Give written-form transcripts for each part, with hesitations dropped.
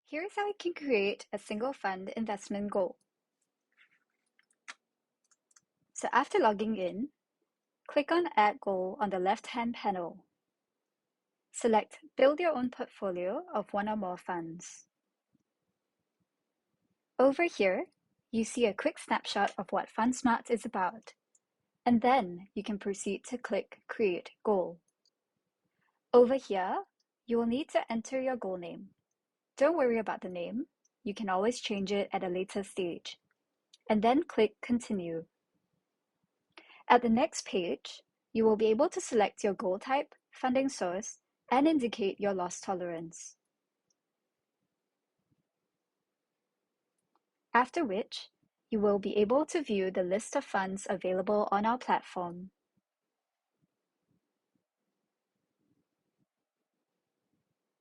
Here's how you can create a single fund investment goal. So after logging in, click on Add Goal on the left-hand panel. Select Build your own portfolio of one or more funds. Over here, you see a quick snapshot of what FundSmart is about, and then you can proceed to click Create Goal. Over here, you will need to enter your goal name. Don't worry about the name, you can always change it at a later stage, and then click Continue. At the next page, you will be able to select your goal type, funding source, and indicate your loss tolerance. After which, you will be able to view the list of funds available on our platform.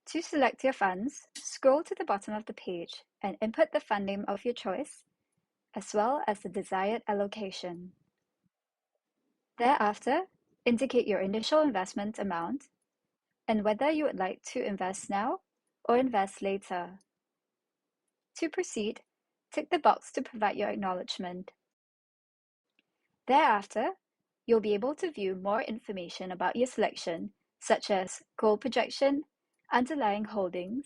To select your funds, scroll to the bottom of the page and input the fund name of your choice, as well as the desired allocation. Thereafter, indicate your initial investment amount and whether you would like to invest now or invest later. To proceed, tick the box to provide your acknowledgement. Thereafter, you'll be able to view more information about your selection, such as goal projection, underlying holdings,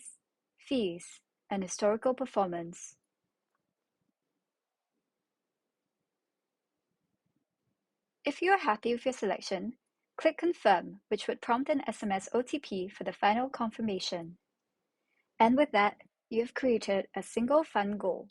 fees, and historical performance. If you are happy with your selection, click Confirm, which would prompt an SMS OTP for the final confirmation. And with that, you have created a single fund goal.